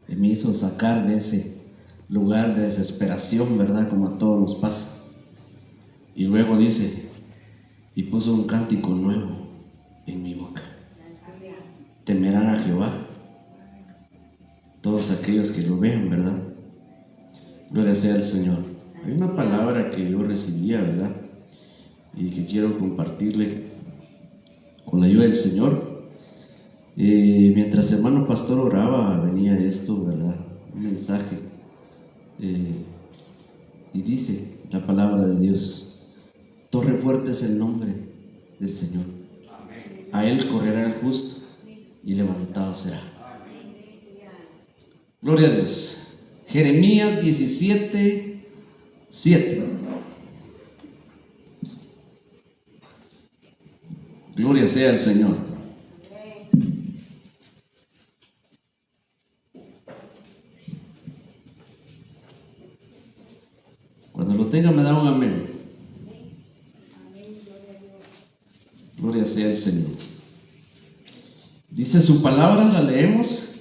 y me hizo sacar de ese lugar de desesperación, ¿verdad? Como a todos nos pasa. Y luego dice, y puso un cántico nuevo en mi boca. Temerán a Jehová todos aquellos que lo vean, ¿verdad? Gloria sea al Señor. Hay una palabra que yo recibía, ¿verdad? Y que quiero compartirle con la ayuda del Señor. Mientras el hermano pastor oraba, venía esto, ¿verdad? Un mensaje. Y dice la palabra de Dios: torre fuerte es el nombre del Señor. A él correrá el justo y levantado será. Gloria a Dios. Jeremías 17:7. Gloria sea al Señor. Cuando lo tenga me da un amén. Gloria sea al Señor. Dice su palabra, la leemos.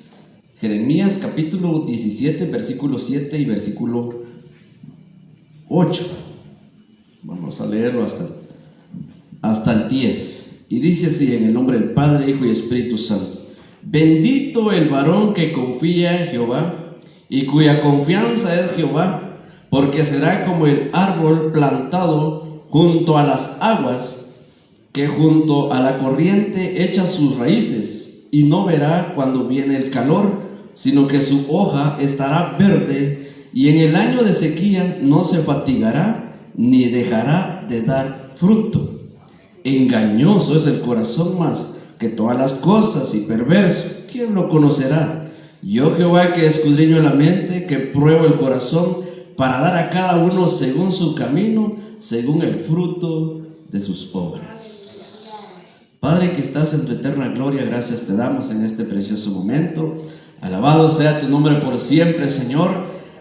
Jeremías capítulo 17, versículo 7 y versículo 8. Vamos a leerlo hasta el 10. Y dice así, en el nombre del Padre, Hijo y Espíritu Santo: bendito el varón que confía en Jehová y cuya confianza es Jehová, porque será como el árbol plantado junto a las aguas, que junto a la corriente echa sus raíces, y no verá cuando viene el calor, sino que su hoja estará verde, y en el año de sequía no se fatigará, ni dejará de dar fruto. Engañoso es el corazón más que todas las cosas, y perverso, ¿quién lo conocerá? Yo, Jehová, que escudriño la mente, que pruebo el corazón, para dar a cada uno según su camino, según el fruto de sus obras. Padre que estás en tu eterna gloria, gracias te damos en este precioso momento. Alabado sea tu nombre por siempre, Señor.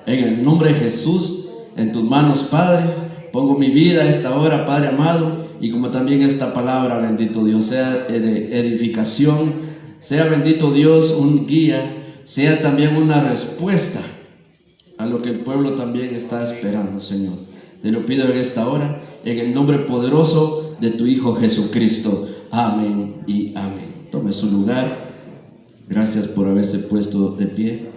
En el nombre de Jesús, en tus manos, Padre, pongo mi vida a esta hora, Padre amado, y como también esta palabra, bendito Dios, sea de edificación, sea, bendito Dios, un guía, sea también una respuesta a lo que el pueblo también está esperando, Señor. Te lo pido en esta hora, en el nombre poderoso de tu Hijo Jesucristo. Amén y amén. Tome su lugar. Gracias por haberse puesto de pie.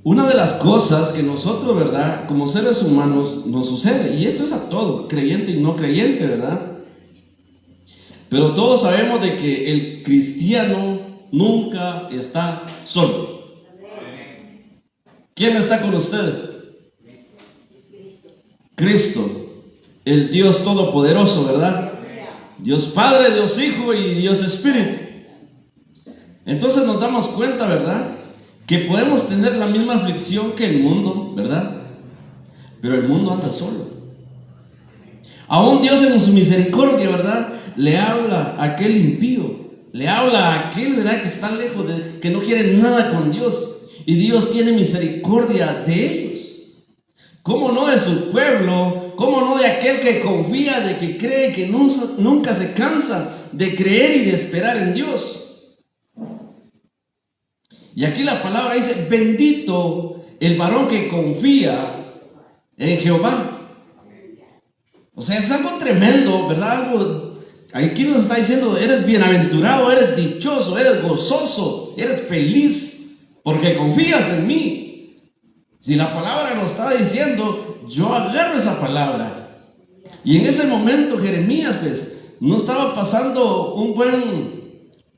Una de las cosas que nosotros, ¿verdad?, como seres humanos nos sucede, y esto es a todo, creyente y no creyente, ¿verdad? Pero todos sabemos de que el cristiano nunca está solo. ¿Quién está con usted? Cristo, el Dios Todopoderoso, ¿verdad? Dios Padre, Dios Hijo y Dios Espíritu. Entonces nos damos cuenta, ¿verdad?, que podemos tener la misma aflicción que el mundo, ¿verdad? Pero el mundo anda solo. Aún Dios en su misericordia, ¿verdad?, le habla a aquel impío, le habla a aquel, ¿verdad?, que está lejos, que no quiere nada con Dios. Y Dios tiene misericordia de ellos. ¿Cómo no de su pueblo? ¿Cómo no de aquel que confía, de que cree, que nunca se cansa de creer y de esperar en Dios? Y aquí la palabra dice: bendito el varón que confía en Jehová. O sea, es algo tremendo, ¿verdad? Aquí nos está diciendo: eres bienaventurado, eres dichoso, eres gozoso, eres feliz, porque confías en mí. Si la palabra nos está diciendo, yo agarro esa palabra. Y en ese momento Jeremías, pues, no estaba pasando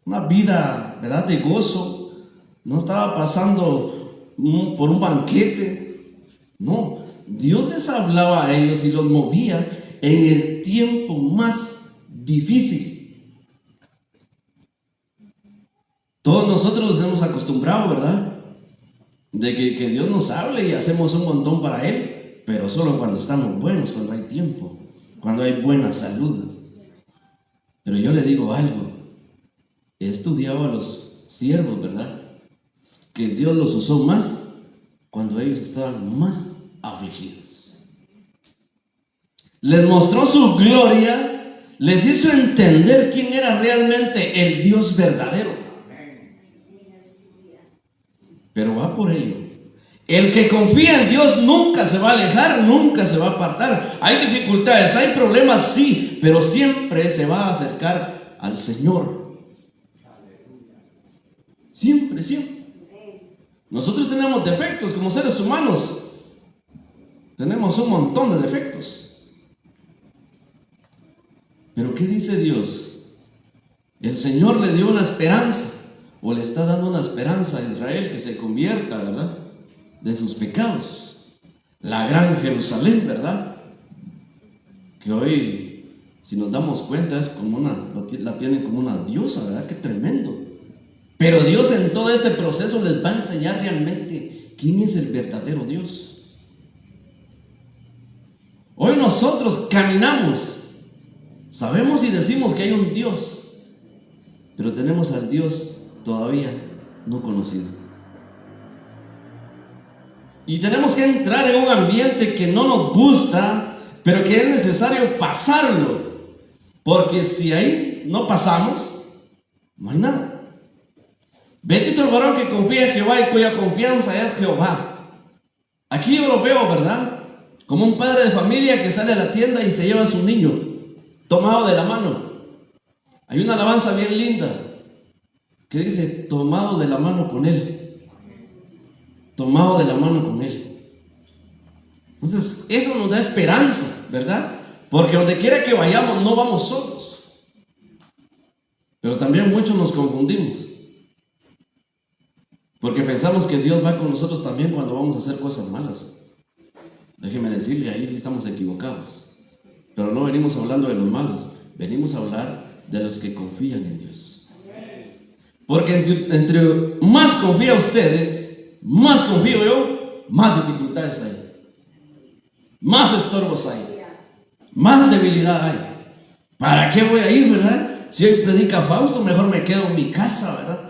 una vida, ¿verdad?, de gozo. No estaba pasando por un banquete. No, Dios les hablaba a ellos y los movía en el tiempo más difícil. Todos nosotros nos hemos acostumbrado, ¿verdad?, de que Dios nos hable y hacemos un montón para Él, pero solo cuando estamos buenos, cuando hay tiempo, cuando hay buena salud. Pero yo le digo algo: he estudiado a los siervos, ¿verdad?, que Dios los usó más cuando ellos estaban más afligidos. Les mostró su gloria, les hizo entender quién era realmente el Dios verdadero. pero va por ello. El que confía en Dios nunca se va a alejar, nunca se va a apartar. Hay dificultades, hay problemas, sí, pero siempre se va a acercar al Señor. Siempre, siempre. Nosotros tenemos defectos como seres humanos. Tenemos un montón de defectos. Pero ¿qué dice Dios? El Señor le dio una esperanza, o le está dando una esperanza a Israel que se convierta, ¿verdad?, de sus pecados. La gran Jerusalén, ¿verdad?, que hoy, si nos damos cuenta, es como la tienen como una diosa, ¿verdad? Qué tremendo. Pero Dios en todo este proceso les va a enseñar realmente quién es el verdadero Dios. Hoy nosotros caminamos, sabemos y decimos que hay un Dios, pero tenemos al Dios todavía no conocido. Y tenemos que entrar en un ambiente que no nos gusta, pero que es necesario pasarlo, porque si ahí no pasamos, no hay nada. Bendito el varón que confía en Jehová y cuya confianza es Jehová. Aquí yo lo veo, ¿verdad?, como un padre de familia que sale a la tienda y se lleva a su niño tomado de la mano. Hay una alabanza bien linda que dice: tomado de la mano con él. Tomado de la mano con él. Entonces eso nos da esperanza, ¿verdad? Porque donde quiera que vayamos no vamos solos. Pero también muchos nos confundimos, porque pensamos que Dios va con nosotros también cuando vamos a hacer cosas malas. Déjeme decirle, ahí sí estamos equivocados. Pero no venimos hablando de los malos, venimos a hablar de los que confían en Dios. Porque entre más confía usted, más confío yo, más dificultades hay, más estorbos hay, más debilidad hay. ¿Para qué voy a ir, verdad? Si hoy predica Fausto, mejor me quedo en mi casa, ¿verdad?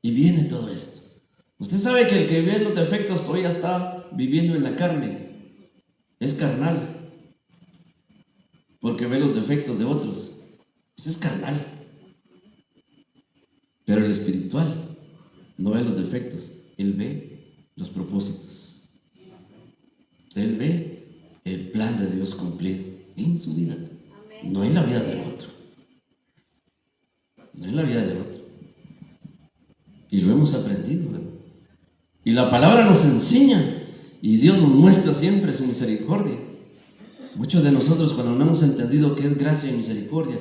Y viene todo esto. Usted sabe que el que ve los defectos todavía está viviendo en la carne. Es carnal, porque ve los defectos de otros. Eso es carnal. Pero el espiritual no ve los defectos, él ve los propósitos. Él ve el plan de Dios cumplido en su vida, no en la vida del otro. No en la vida del otro. Y lo hemos aprendido, ¿verdad? Y la palabra nos enseña, y Dios nos muestra siempre su misericordia. Muchos de nosotros, cuando no hemos entendido qué es gracia y misericordia,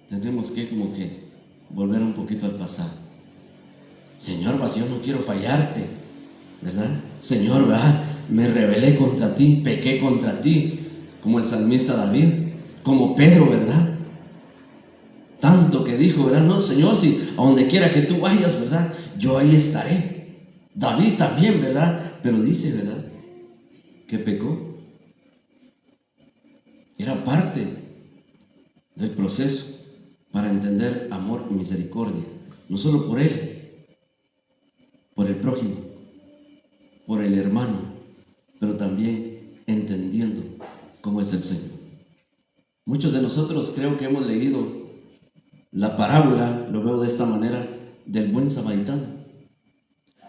tendremos que como que volver un poquito al pasado. Señor, yo no quiero fallarte, ¿verdad? Señor, me rebelé contra ti, pequé contra ti, como el salmista David, como Pedro, ¿verdad? Tanto que dijo, ¿verdad? No, Señor, si a donde quiera que tú vayas, ¿verdad?, yo ahí estaré. David también, ¿verdad? Pero dice, ¿verdad?, que pecó. Era parte del proceso para entender amor y misericordia, no solo por él, por el prójimo, por el hermano, pero también entendiendo cómo es el Señor. Muchos de nosotros creo que hemos leído la parábola, lo veo de esta manera, del buen samaritano,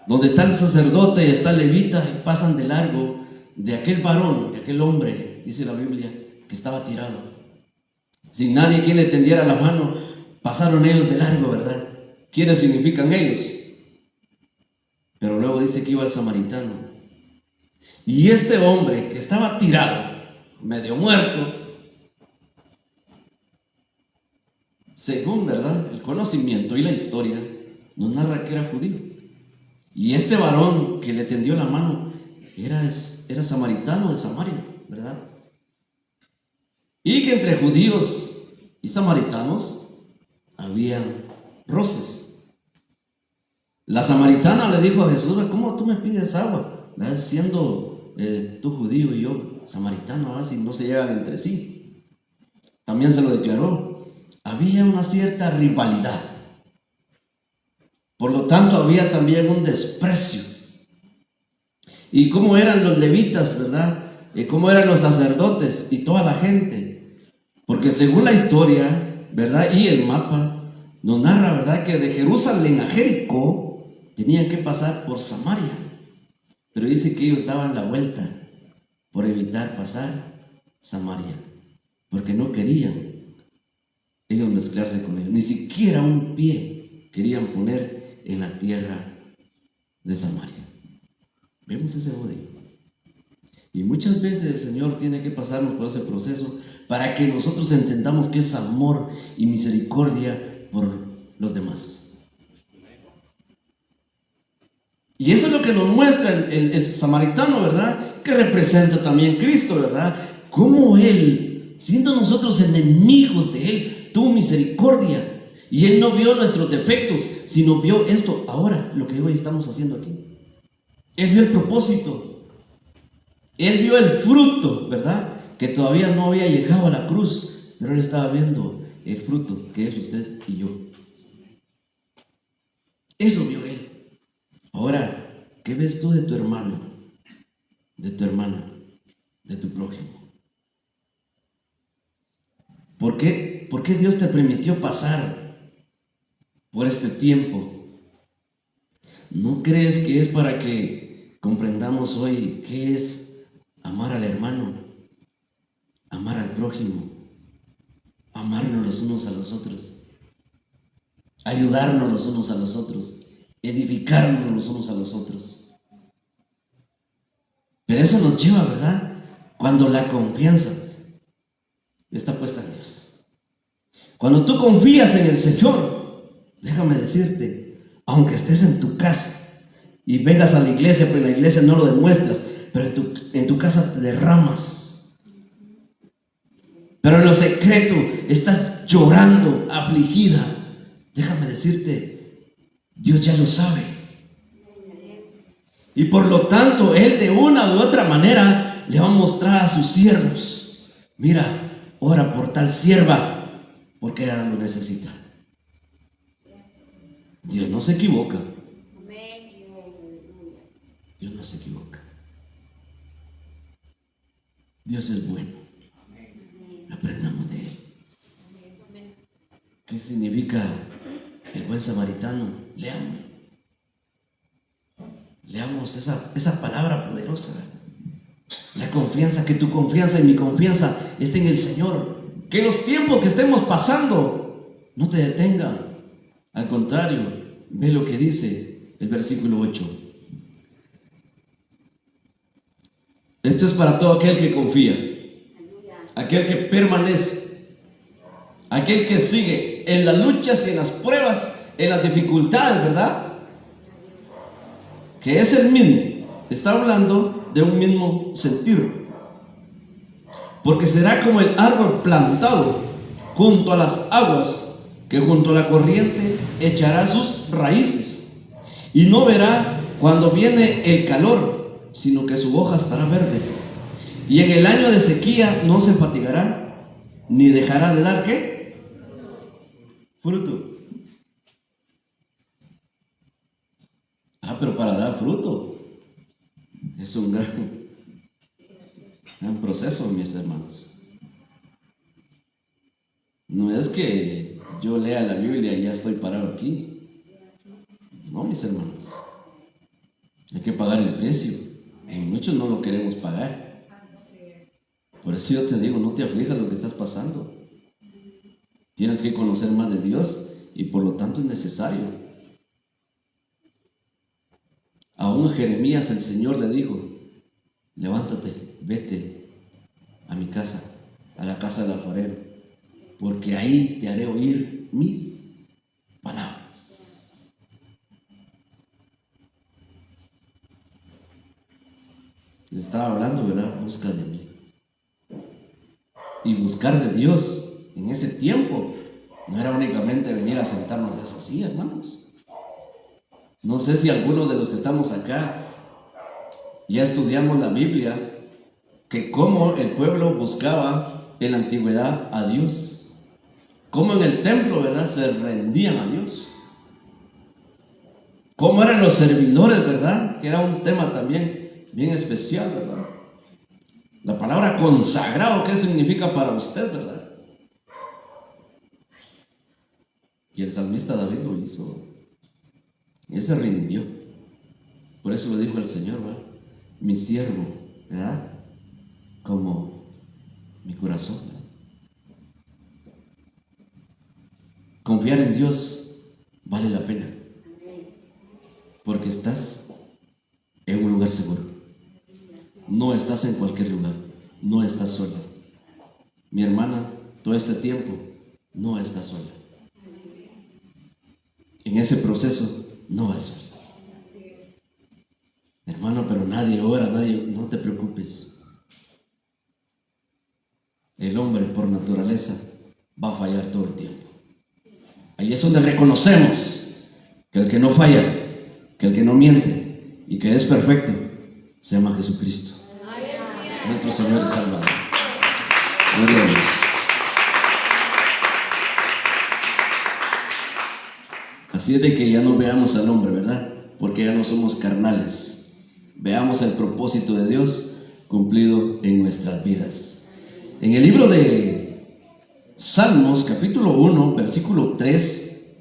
donde está el sacerdote y está el levita y pasan de largo de aquel varón, de aquel hombre, dice la Biblia, que estaba tirado, sin nadie quien le tendiera la mano. Pasaron ellos de largo, ¿verdad? ¿Quiénes significan ellos? Pero luego dice que iba el samaritano, y este hombre que estaba tirado, medio muerto, según, ¿verdad?, el conocimiento y la historia, nos narra que era judío. Y este varón que le tendió la mano era samaritano de Samaria, ¿verdad? Y que entre judíos y samaritanos había roces. La samaritana le dijo a Jesús: ¿cómo tú me pides agua? ¿Verdad? Siendo tú judío y yo samaritano, ¿verdad?, si no se llevan entre sí. También se lo declaró. Había una cierta rivalidad. Por lo tanto, había también un desprecio. Y cómo eran los levitas, ¿verdad? Y cómo eran los sacerdotes y toda la gente. Porque según la historia, ¿verdad?, y el mapa, nos narra, ¿verdad?, que de Jerusalén a Jericó tenían que pasar por Samaria, pero dice que ellos daban la vuelta por evitar pasar Samaria, porque no querían ellos mezclarse con ellos, ni siquiera un pie querían poner en la tierra de Samaria. Vemos ese odio. Y muchas veces el Señor tiene que pasarnos por ese proceso para que nosotros entendamos que es amor y misericordia por los demás. Y eso es lo que nos muestra el samaritano, ¿verdad?, que representa también Cristo, ¿verdad? Cómo Él, siendo nosotros enemigos de Él, tuvo misericordia. Y Él no vio nuestros defectos, sino vio esto ahora, lo que hoy estamos haciendo aquí. Él vio el propósito. Él vio el fruto, ¿verdad?, que todavía no había llegado a la cruz, pero Él estaba viendo el fruto que es usted y yo. Eso vio Él. Ahora, ¿qué ves tú de tu hermano, de tu hermana, de tu prójimo? ¿Por qué Dios te permitió pasar por este tiempo? ¿No crees que es para que comprendamos hoy qué es amar al hermano, amar al prójimo, amarnos los unos a los otros, ayudarnos los unos a los otros, edificarnos los unos a los otros? Pero eso nos lleva, ¿verdad?, cuando la confianza está puesta en Dios. Cuando tú confías en el Señor, déjame decirte, aunque estés en tu casa y vengas a la iglesia, pero en la iglesia no lo demuestras, pero en tu casa te derramas. Pero en lo secreto estás llorando, afligida. Déjame decirte, Dios ya lo sabe. Y por lo tanto, Él de una u otra manera le va a mostrar a sus siervos: mira, ora por tal sierva, porque ella lo necesita. Dios no se equivoca. Dios no se equivoca. Dios es bueno. Aprendamos de Él. ¿Qué significa el buen samaritano? Leamos esa palabra poderosa. La confianza, que tu confianza y mi confianza esté en el Señor. Que los tiempos que estemos pasando no te detengan. Al contrario, ve lo que dice el versículo 8. Esto es para todo aquel que confía, aquel que permanece, aquel que sigue en las luchas y en las pruebas, en las dificultades, ¿verdad? Que es el mismo. Está hablando de un mismo sentido. Porque será como el árbol plantado junto a las aguas, que junto a la corriente echará sus raíces, y no verá cuando viene el calor, sino que su hoja estará verde. Y en el año de sequía no se fatigará, ni dejará de dar ¿qué? Fruto. Pero para dar fruto es un gran proceso, mis hermanos. No es que yo lea la Biblia y ya estoy parado aquí. No, mis hermanos. Hay que pagar el precio. Y muchos no lo queremos pagar. Por eso yo te digo, no te aflijas lo que estás pasando. Tienes que conocer más de Dios y por lo tanto es necesario. Aún a Jeremías el Señor le dijo: levántate, vete a mi casa, a la casa del alfarero, porque ahí te haré oír mis palabras. Le estaba hablando, ¿verdad? Busca de mí. Y buscar de Dios en ese tiempo no era únicamente venir a sentarnos de esas sillas, hermanos. No sé si algunos de los que estamos acá ya estudiamos la Biblia, que cómo el pueblo buscaba en la antigüedad a Dios, cómo en el templo, ¿verdad?, se rendían a Dios, cómo eran los servidores, ¿verdad?, que era un tema también bien especial, ¿verdad? La palabra consagrado, ¿qué significa para usted, verdad? Y el salmista David lo hizo. Él se rindió. Por eso le dijo al Señor, ¿verdad? Mi siervo, ¿verdad? Como mi corazón, ¿verdad? Confiar en Dios vale la pena, porque estás en un lugar seguro. No estás en cualquier lugar, no estás sola. Mi hermana, todo este tiempo, no está sola. En ese proceso, no vas sola. Hermano, pero nadie ora, no te preocupes. El hombre, por naturaleza, va a fallar todo el tiempo. Ahí es donde reconocemos que el que no falla, que el que no miente y que es perfecto, se llama Jesucristo, nuestro Señor y Salvador. Gloria a Dios. Así es de que ya no veamos al hombre, ¿verdad? Porque ya no somos carnales. Veamos el propósito de Dios cumplido en nuestras vidas. En el libro de Salmos, capítulo 1, versículo 3,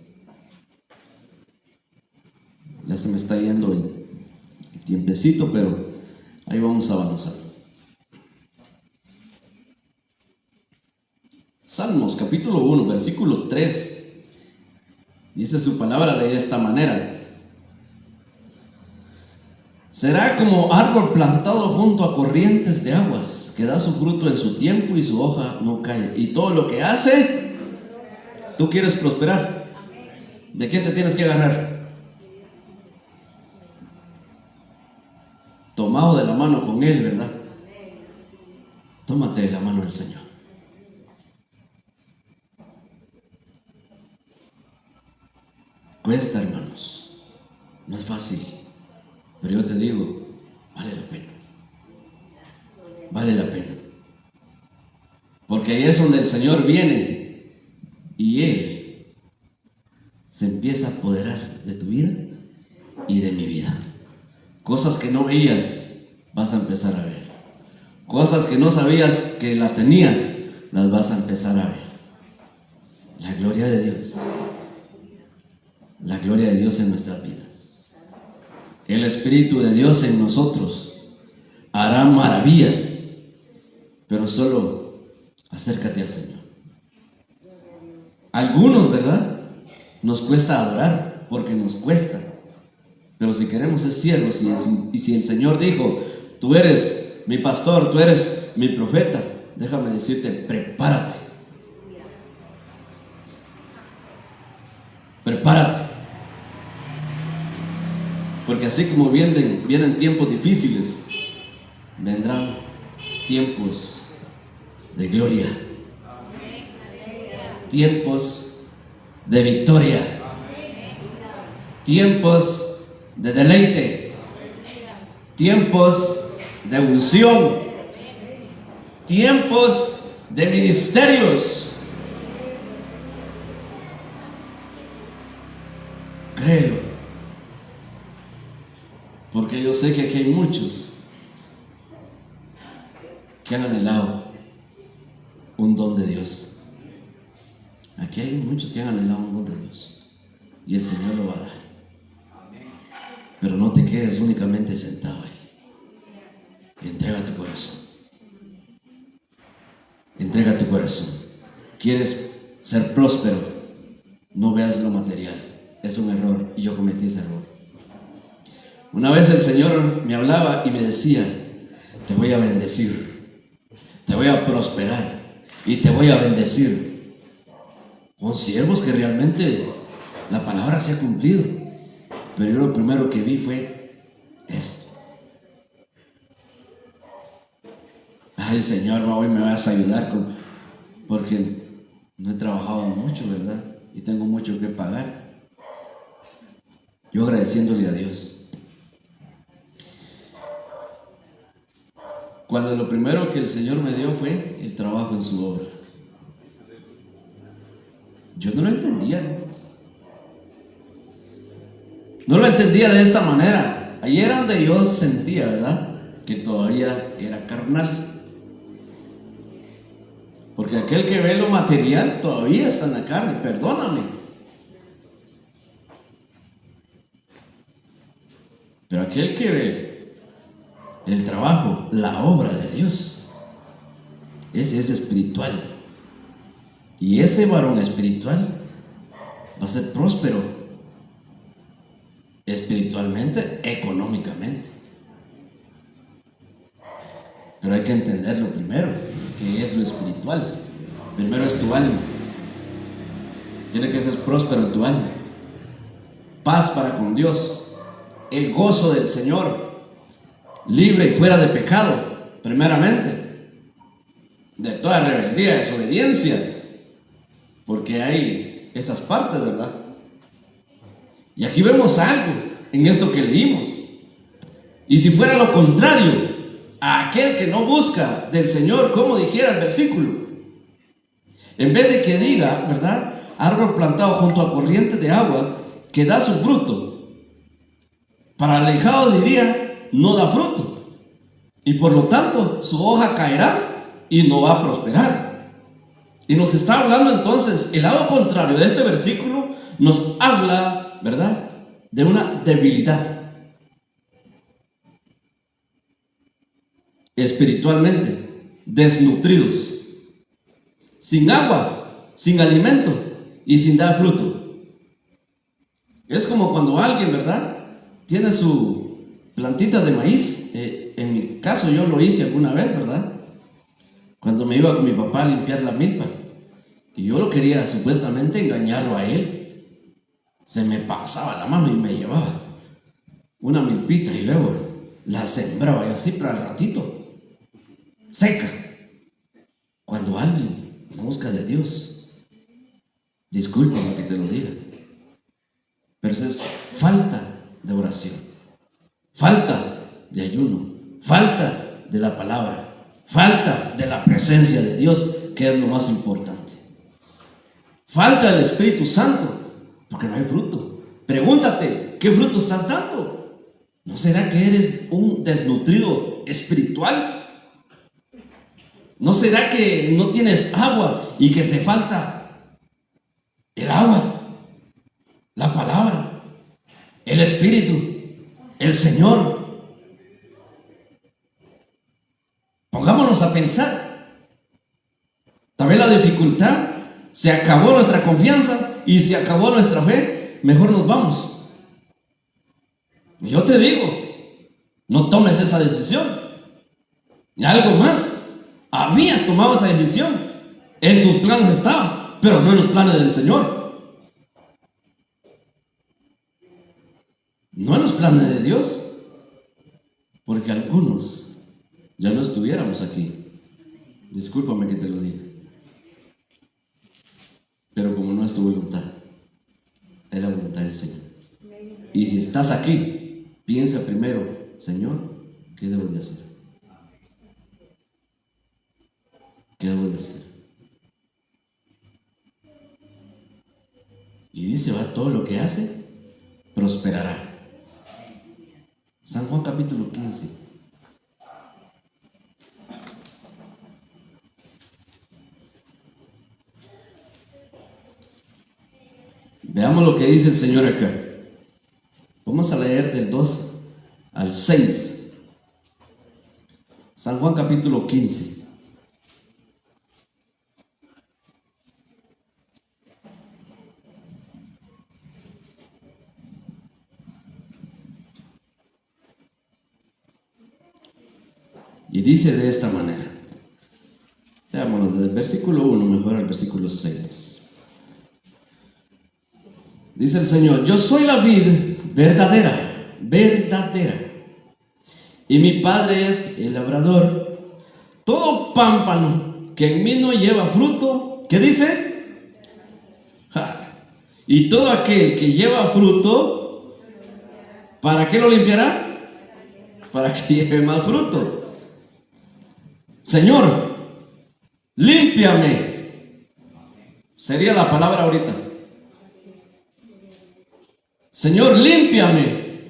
ya se me está yendo el tiempecito, pero ahí vamos a avanzar. Salmos, capítulo 1, versículo 3, dice su palabra de esta manera: será como árbol plantado junto a corrientes de aguas, que da su fruto en su tiempo y su hoja no cae. Y todo lo que hace, tú quieres prosperar. ¿De quién te tienes que agarrar? Tomado de la mano con Él, ¿verdad? Tómate de la mano del Señor. Cuesta, hermanos, no es fácil, pero yo te digo, vale la pena. Vale la pena. Porque ahí es donde el Señor viene y Él se empieza a apoderar de tu vida y de mi vida. Cosas que no veías, vas a empezar a ver. Cosas que no sabías que las tenías, las vas a empezar a ver. La gloria de Dios. La gloria de Dios en nuestras vidas. El Espíritu de Dios en nosotros hará maravillas. Pero solo acércate al Señor. Algunos, ¿verdad? Nos cuesta adorar, porque nos cuesta. Pero si queremos ser siervos, y si el Señor dijo, tú eres mi pastor, tú eres mi profeta, déjame decirte, prepárate. Prepárate. Porque así como vienen tiempos difíciles, vendrán tiempos de gloria, tiempos de victoria, tiempos de deleite, tiempos de unción, tiempos de ministerios. Créelo, porque yo sé que aquí hay muchos que han anhelado un don de Dios. Aquí hay muchos que han anhelado un don de Dios y el Señor lo va a dar. Pero no te quedes únicamente sentado ahí. Entrega tu corazón. Entrega tu corazón. ¿Quieres ser próspero? No veas lo material. Es un error y yo cometí ese error. Una vez el Señor me hablaba y me decía, te voy a bendecir. Te voy a prosperar y te voy a bendecir con siervos que realmente la palabra se ha cumplido. Pero yo lo primero que vi fue esto. Ay, Señor, hoy me vas a ayudar porque no he trabajado mucho, ¿verdad? Y tengo mucho que pagar. Yo agradeciéndole a Dios. Cuando lo primero que el Señor me dio fue el trabajo en su obra. Yo no lo entendía, ¿no? No lo entendía de esta manera. Ahí era donde yo sentía, ¿verdad?, que todavía era carnal. Porque aquel que ve lo material todavía está en la carne, perdóname. Pero aquel que ve el trabajo, la obra de Dios, ese es espiritual. Y ese varón espiritual va a ser próspero espiritualmente, económicamente. Pero hay que entenderlo primero, que es lo espiritual. Primero es tu alma. Tiene que ser próspero en tu alma. Paz para con Dios. El gozo del Señor. Libre y fuera de pecado, primeramente. De toda rebeldía, desobediencia. Porque hay esas partes, ¿verdad? Y aquí vemos algo en esto que leímos. Y si fuera lo contrario, a aquel que no busca del Señor, como dijera el versículo, en vez de que diga, ¿verdad?, árbol plantado junto a corriente de agua que da su fruto, para alejado diría, no da fruto, y por lo tanto su hoja caerá y no va a prosperar. Y nos está hablando entonces, el lado contrario de este versículo nos habla, ¿verdad?, de una debilidad espiritualmente, desnutridos, sin agua, sin alimento y sin dar fruto. Es como cuando alguien, ¿verdad?, tiene su plantita de maíz. En mi caso yo lo hice alguna vez, ¿verdad?, cuando me iba con mi papá a limpiar la milpa. Y yo lo quería supuestamente engañarlo a él. Se me pasaba la mano y me llevaba una milpita y luego la sembraba yo así, pero al ratito seca. Cuando alguien no busca de Dios, discúlpame que te lo diga, pero eso es falta de oración, falta de ayuno, falta de la palabra, falta de la presencia de Dios, que es lo más importante. Falta del Espíritu Santo, porque no hay fruto. Pregúntate, ¿qué fruto estás dando? ¿No será que eres un desnutrido espiritual? ¿No será que no tienes agua y que te falta el agua, la palabra, el Espíritu, el Señor? Pongámonos a pensar. Tal vez la dificultad, se acabó nuestra confianza y se acabó nuestra fe, mejor nos vamos. Y yo te digo, no tomes esa decisión. Y algo más, habías tomado esa decisión, en tus planes estaba, pero no en los planes del Señor, no en los planes de Dios, porque algunos ya no estuviéramos aquí. Discúlpame que te lo diga, pero como no es tu voluntad, es la voluntad del Señor. Y si estás aquí, piensa primero, Señor, ¿qué debo de hacer? ¿Qué debo de hacer? Y dice, va, todo lo que hace, prosperará. San Juan capítulo 15. Veamos lo que dice el Señor acá. Vamos a leer del 2 al 6. San Juan capítulo 15. Y dice de esta manera. Veámoslo desde el versículo 1 mejor al versículo 6. Dice el Señor, yo soy la vid verdadera, verdadera, y mi Padre es el labrador. Todo pámpano que en mí no lleva fruto, ¿qué dice? Y todo aquel que lleva fruto, ¿para qué lo limpiará? Para que lleve más fruto. Señor, límpiame. Sería la palabra ahorita. Señor, límpiame.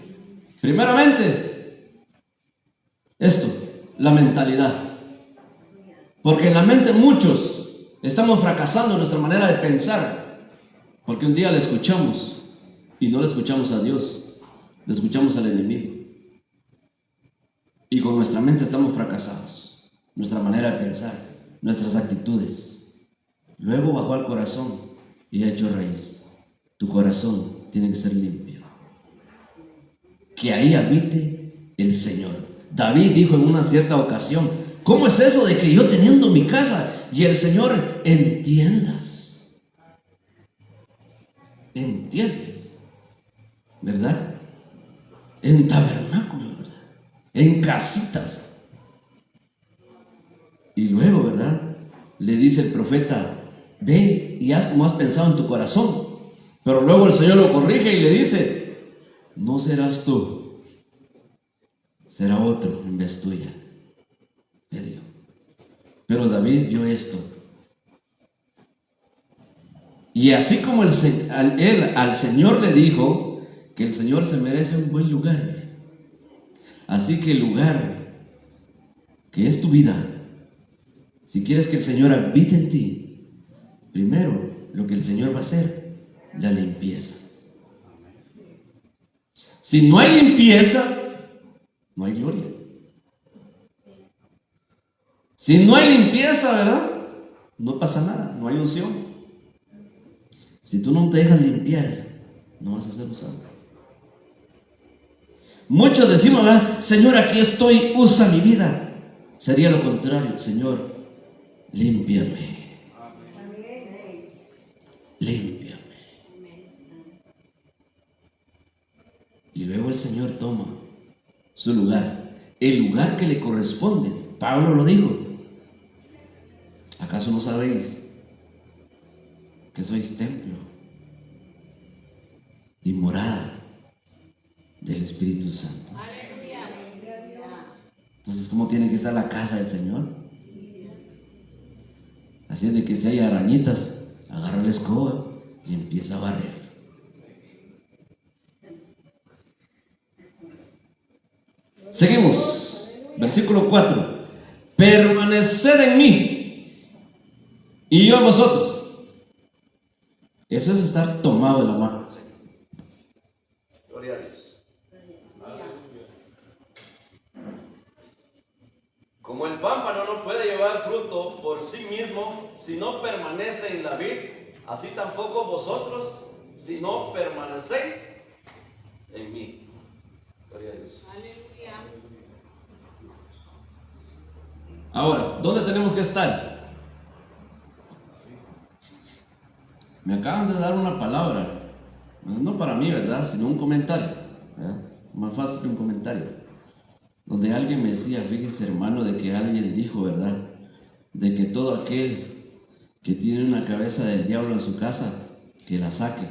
Primeramente, esto, la mentalidad. Porque en la mente muchos estamos fracasando en nuestra manera de pensar. Porque un día le escuchamos y no le escuchamos a Dios, le escuchamos al enemigo. Y con nuestra mente estamos fracasados. Nuestra manera de pensar, nuestras actitudes. Luego bajó al corazón y ha hecho raíz. Tu corazón tiene que ser limpio. Que ahí habite el Señor. David dijo en una cierta ocasión: ¿cómo es eso de que yo teniendo mi casa y el Señor en tiendas? En tiendas, ¿verdad? En tabernáculos, ¿verdad? En casitas. Y luego, ¿verdad? Le dice el profeta: ve y haz como has pensado en tu corazón. Pero luego el Señor lo corrige y le dice: no serás tú, será otro en vez tuya, le dijo. Pero David vio esto. Y así como al Señor le dijo que el Señor se merece un buen lugar, así que el lugar que es tu vida, si quieres que el Señor habite en ti, primero lo que el Señor va a hacer, la limpieza. Si no hay limpieza, no hay gloria. Si no hay limpieza, ¿verdad? No pasa nada, no hay unción. Si tú no te dejas limpiar, no vas a ser usado. Muchos decimos, ¿verdad? Señor, aquí estoy, usa mi vida. Sería lo contrario: Señor, límpiame. Límpiame. Y luego el Señor toma su lugar, el lugar que le corresponde. Pablo lo dijo: ¿acaso no sabéis que sois templo y morada del Espíritu Santo? Entonces, ¿cómo tiene que estar la casa del Señor? Así es de que si hay arañitas, agarra la escoba y empieza a barrer. Seguimos, versículo 4. Permaneced en mí y yo en vosotros. Eso es estar tomado de la mano. Gloria a Dios. Como el pámpano no puede llevar fruto por sí mismo si no permanece en la vid, así tampoco vosotros si no permanecéis en mí. Gloria a Dios. Ahora, ¿dónde tenemos que estar? Me acaban de dar una palabra, no para mí, ¿verdad? Sino un comentario, ¿verdad? Más fácil que un comentario, donde alguien me decía: fíjese, hermano, de que alguien dijo, ¿verdad?, de que todo aquel que tiene una cabeza del diablo en su casa, que la saque.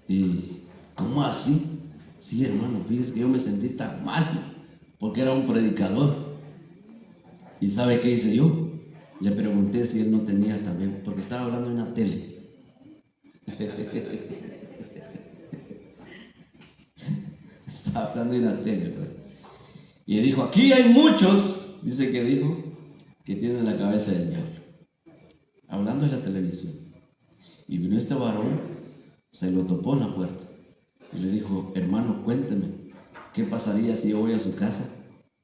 Y ¿cómo así? Sí, hermano, fíjese que yo me sentí tan mal porque era un predicador. ¿Y sabe qué hice yo? Le pregunté si él no tenía también, porque estaba hablando en una tele. Estaba hablando en una tele, ¿verdad? Y dijo: aquí hay muchos, dice que dijo, que tienen la cabeza del diablo. Hablando en la televisión. Y vino este varón, se lo topó en la puerta y le dijo: hermano, cuénteme, ¿qué pasaría si yo voy a su casa?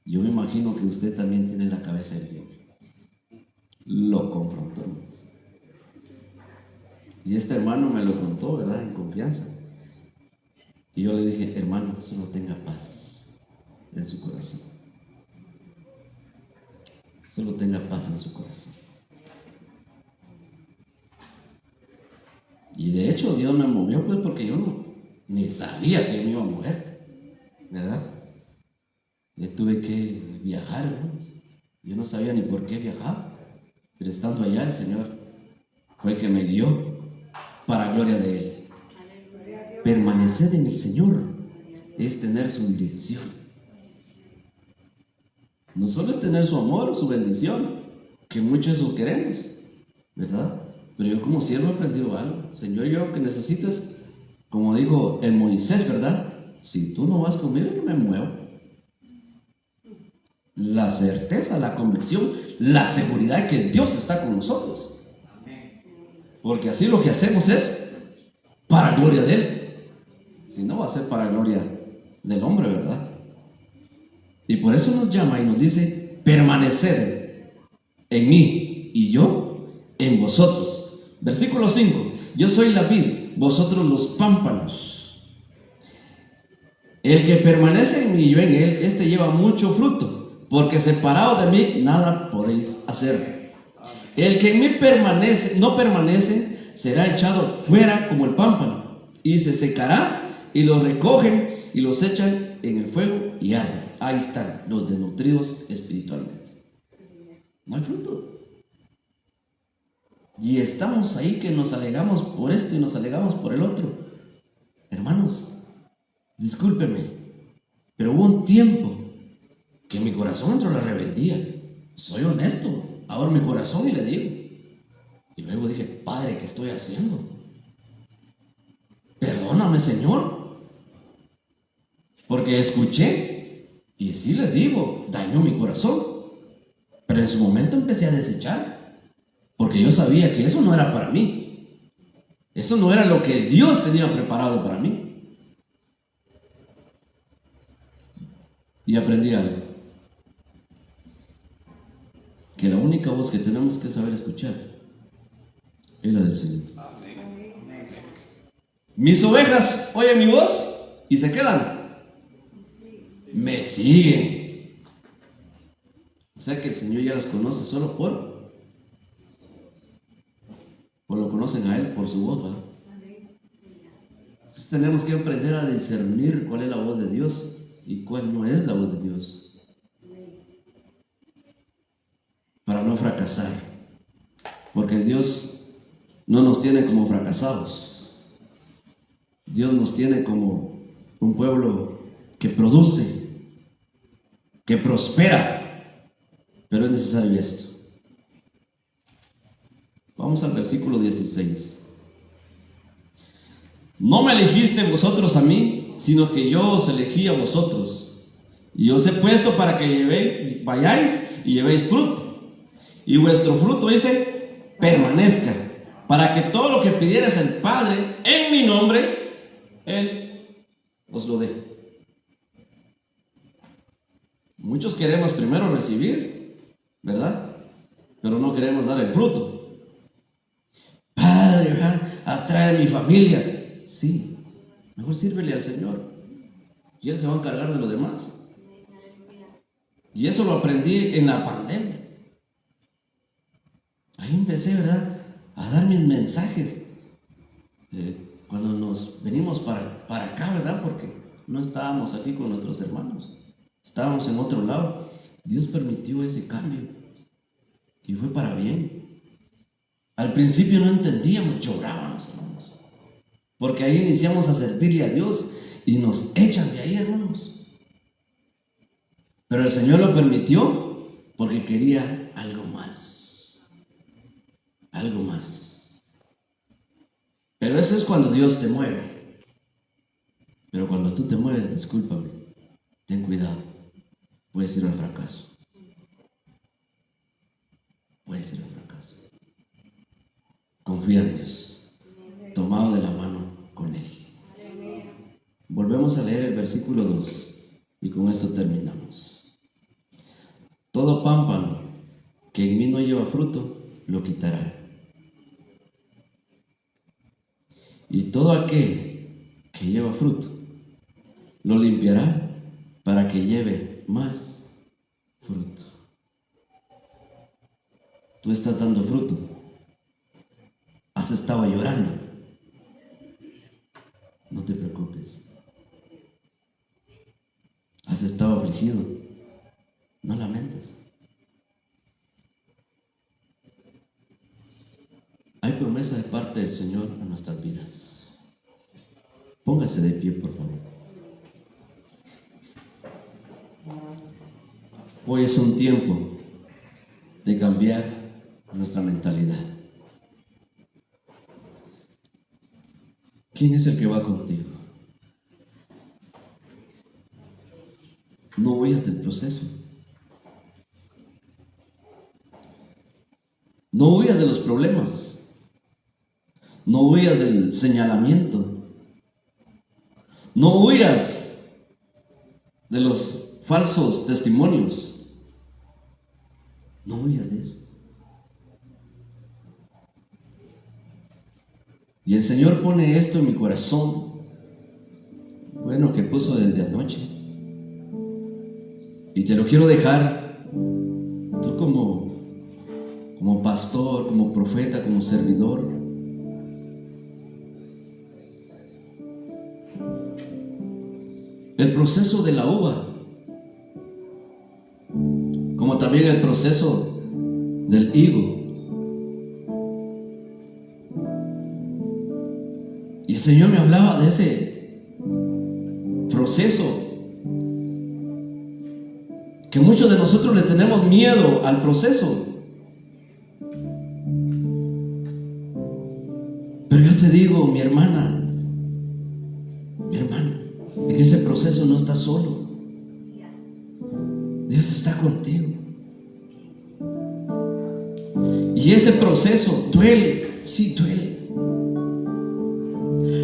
Yo me imagino que usted también tiene la cabeza del diablo. Lo confrontó. Y este hermano me lo contó, ¿verdad?, en confianza. Y yo le dije: hermano, solo tenga paz en su corazón. Solo tenga paz en su corazón. Y de hecho Dios me movió, pues, porque yo ni sabía que me iba a mover, ¿verdad? Yo tuve que viajar, ¿no? Yo no sabía ni por qué viajaba, pero estando allá el Señor fue el que me guió para gloria de Él. Permanecer en el Señor es tener su dirección. No solo es tener su amor, su bendición, que muchos eso queremos, ¿verdad? Pero yo como siervo he aprendido algo. Señor, yo lo que necesito es, como dijo el Moisés, ¿verdad? Si tú no vas conmigo, yo me muevo. La certeza, la convicción, la seguridad de que Dios está con nosotros. Porque así lo que hacemos es para gloria de Él. Si no, va a ser para gloria del hombre, ¿verdad? Y por eso nos llama y nos dice: permaneced en mí y yo en vosotros. Versículo 5: yo soy la vid, vosotros los pámpanos. El que permanece en mí y yo en él, este lleva mucho fruto, porque separado de mí nada podéis hacer. El que en mí no permanece, será echado fuera como el pámpano, y se secará, y los recogen y los echan en el fuego y arden. Ahí están los desnutridos espiritualmente. No hay fruto. Y estamos ahí que nos alegamos por esto y nos alegamos por el otro. Hermanos, discúlpenme, pero hubo un tiempo que en mi corazón entró la rebeldía. Soy honesto, abro mi corazón y le digo. Y luego dije: Padre, ¿qué estoy haciendo? Perdóname, Señor. Porque escuché, y sí les digo, dañó mi corazón. Pero en su momento empecé a desechar, porque yo sabía que eso no era para mí. Eso no era lo que Dios tenía preparado para mí. Y aprendí algo: que la única voz que tenemos que saber escuchar es la del Señor. Mis ovejas oyen mi voz y se quedan. Me siguen. O sea que el Señor ya los conoce solo por lo conocen a Él por su voz, ¿verdad? Entonces tenemos que aprender a discernir cuál es la voz de Dios y cuál no es la voz de Dios, para no fracasar, porque Dios no nos tiene como fracasados. Dios nos tiene como un pueblo que produce, que prospera. Pero es necesario esto. Vamos al versículo 16. No me elegisteis vosotros a mí, sino que yo os elegí a vosotros, y os he puesto para que vayáis y llevéis fruto, y vuestro fruto, dice, permanezca, para que todo lo que pidierais al Padre en mi nombre, Él os lo dé. Muchos queremos primero recibir, ¿verdad? Pero no queremos dar el fruto. Padre, atrae a mi familia. Sí, mejor sírvele al Señor y Él se va a encargar de lo demás. Y eso lo aprendí en la pandemia. Ahí empecé, ¿verdad?, a dar mis mensajes. Cuando nos venimos para acá, ¿verdad?, porque no estábamos aquí con nuestros hermanos, estábamos en otro lado. Dios permitió ese cambio y fue para bien. Al principio no entendíamos, llorábamos, hermanos, porque ahí iniciamos a servirle a Dios y nos echan de ahí, hermanos. Pero el Señor lo permitió porque quería algo más. Algo más. Pero eso es cuando Dios te mueve. Pero cuando tú te mueves, discúlpame, ten cuidado, puedes ir al fracaso. Puedes ir al fracaso. Confía en Dios, tomado de la mano con Él. Volvemos a leer el versículo 2 y con esto terminamos. Todo pámpano que en mí no lleva fruto, lo quitará. Y todo aquel que lleva fruto, lo limpiará para que lleve más fruto. Tú estás dando fruto. Has estado llorando. No te preocupes. Has estado afligido. No lamentes. Hay promesa de parte del Señor a nuestras vidas. Póngase de pie, por favor. Hoy es un tiempo de cambiar nuestra mentalidad. ¿Quién es el que va contigo? No huyas del proceso. No huyas de los problemas. No huyas del señalamiento. No huyas de los falsos testimonios. No huyas de eso. Y el Señor pone esto en mi corazón, bueno, que puso desde anoche. Y te lo quiero dejar, tú como pastor, como profeta, como servidor. El proceso de la uva, como también el proceso del higo. Y el Señor me hablaba de ese proceso, que muchos de nosotros le tenemos miedo al proceso. Pero yo te digo, mi hermana, en ese proceso no estás solo. Dios está contigo. Y ese proceso duele, sí duele.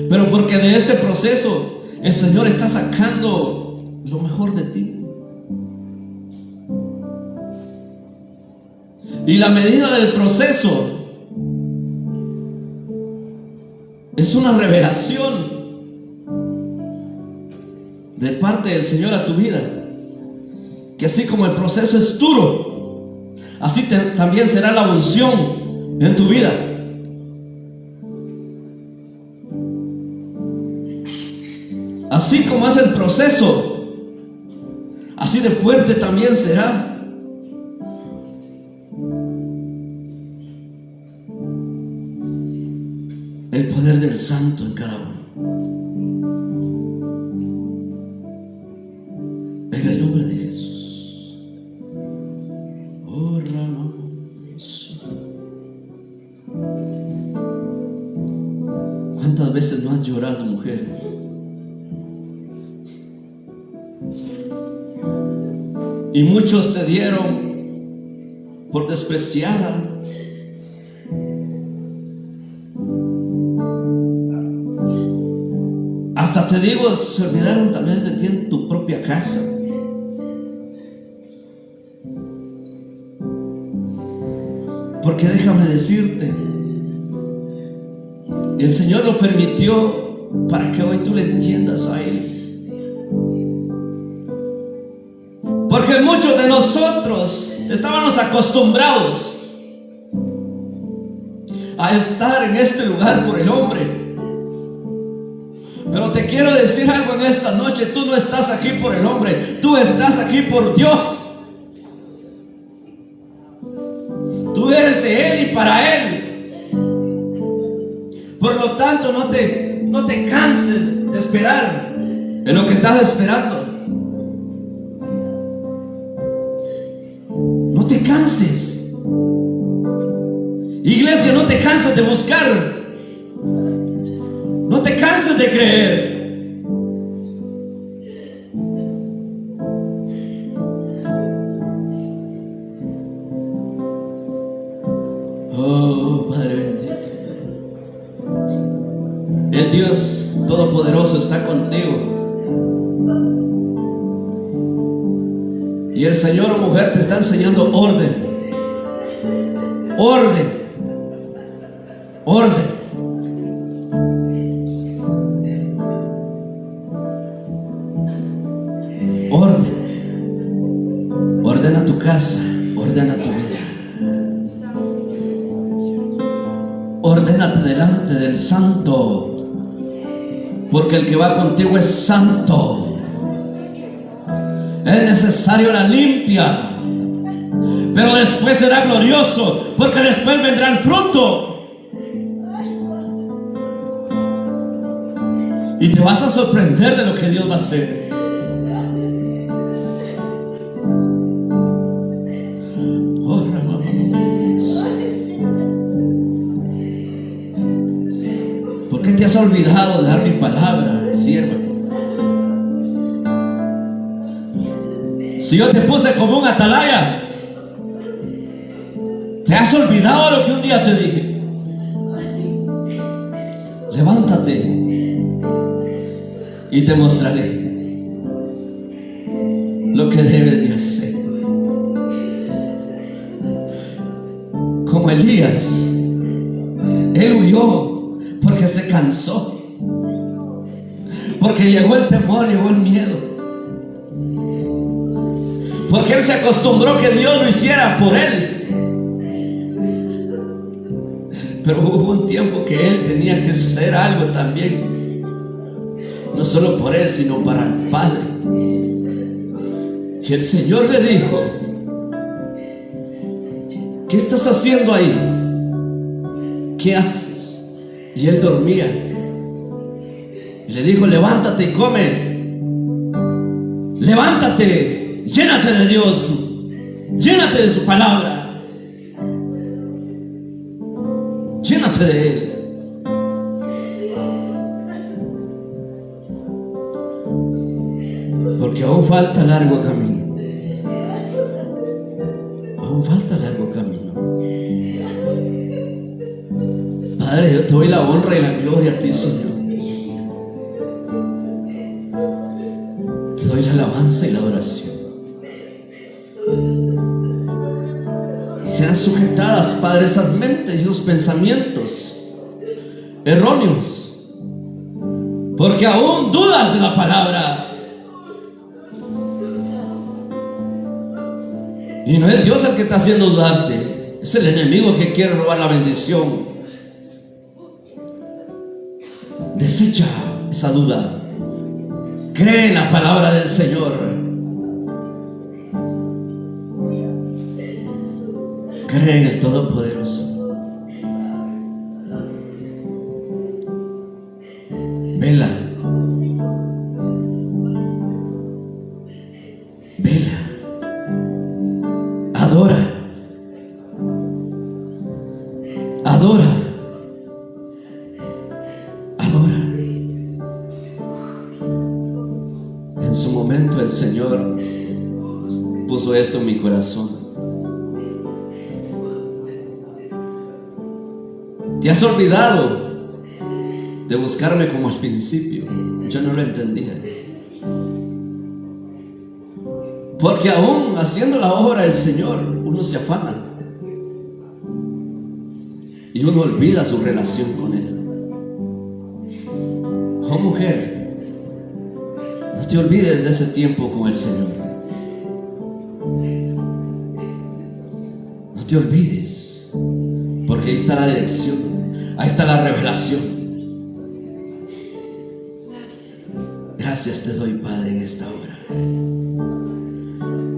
Pero porque de este proceso el Señor está sacando lo mejor de ti. Y la medida del proceso es una revelación de parte del Señor a tu vida. Que así como el proceso es duro, así también será la unción en tu vida. Así como es el proceso, así de fuerte también será. El poder del Santo en cada uno. En el nombre de Jesús. Oh, ¿cuántas veces no has llorado, mujer? Y muchos te dieron por despreciada. Hasta te digo, se olvidaron tal vez de ti en tu propia casa. Porque déjame decirte, el Señor lo permitió para que hoy tú le entiendas a Él. Porque muchos de nosotros estábamos acostumbrados a estar en este lugar por el hombre. Pero te quiero decir algo en esta noche: tú no estás aquí por el hombre, tú estás aquí por Dios. Tú eres de Él y para Él. Por lo tanto, no te canses de esperar en lo que estás esperando. No te canses. Iglesia, no te canses de buscar. No te canses de creer. Oh, Padre bendito. El Dios Todopoderoso está contigo. Y el Señor o mujer te está enseñando orden. Orden. Orden. Orden. Ordena tu casa. Ordena tu vida. Ordénate delante del Santo. Porque el que va contigo es santo. Es necesario la limpia, pero después será glorioso, porque después vendrá el fruto. Y te vas a sorprender de lo que Dios va a hacer. ¿Por qué te has olvidado de dar mi palabra, sierva? Si yo te puse como un atalaya, ¿te has olvidado de lo que un día te dije? Levántate y te mostraré lo que debes de hacer. Como Elías, él huyó porque se cansó, porque llegó el temor, llegó el miedo, porque él se acostumbró que Dios lo hiciera por él. Pero hubo un tiempo que él tenía que hacer algo también, no solo por él, sino para el Padre. Y el Señor le dijo: ¿qué estás haciendo ahí? ¿Qué haces? Y él dormía. Y le dijo: levántate y come. Levántate, llénate de Dios, llénate de su palabra, llénate de Él. Porque aún falta largo camino. Aún falta largo camino. Padre, yo te doy la honra y la gloria a ti, Señor. Te doy la alabanza y la adoración. Sean sujetadas, Padre, esas mentes y esos pensamientos erróneos, porque aún dudas de la palabra. Y no es Dios el que está haciendo dudarte, es el enemigo que quiere robar la bendición. Desecha esa duda. Cree en la palabra del Señor. Cree en el Todopoderoso. Vela. Vela. Adora. Adora. Adora. En su momento el Señor puso esto en mi corazón. Te has olvidado de buscarme como al principio. Yo no lo entendía. Porque aún haciendo la obra del Señor, uno se afana y uno olvida su relación con Él. Oh mujer, no te olvides de ese tiempo con el Señor. No te olvides, porque ahí está la dirección, ahí está la revelación. Gracias te doy, Padre, en esta hora.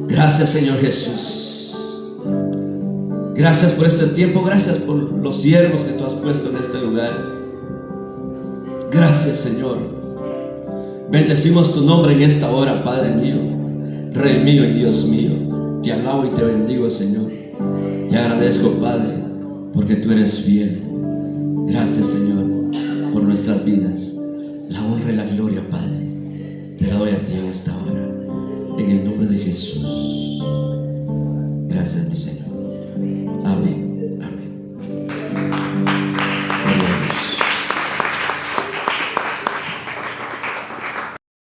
Gracias, Señor Jesús. Gracias por este tiempo. Gracias por los siervos que tú has puesto en este lugar. Gracias, Señor. Bendecimos tu nombre en esta hora, Padre mío, Rey mío y Dios mío. Te alabo y te bendigo, Señor. Te agradezco, Padre, porque tú eres fiel. Gracias, Señor, por nuestras vidas. La honra y la gloria, Padre, te la doy a ti en esta hora, en el nombre de Jesús. Gracias, mi Señor. Amén.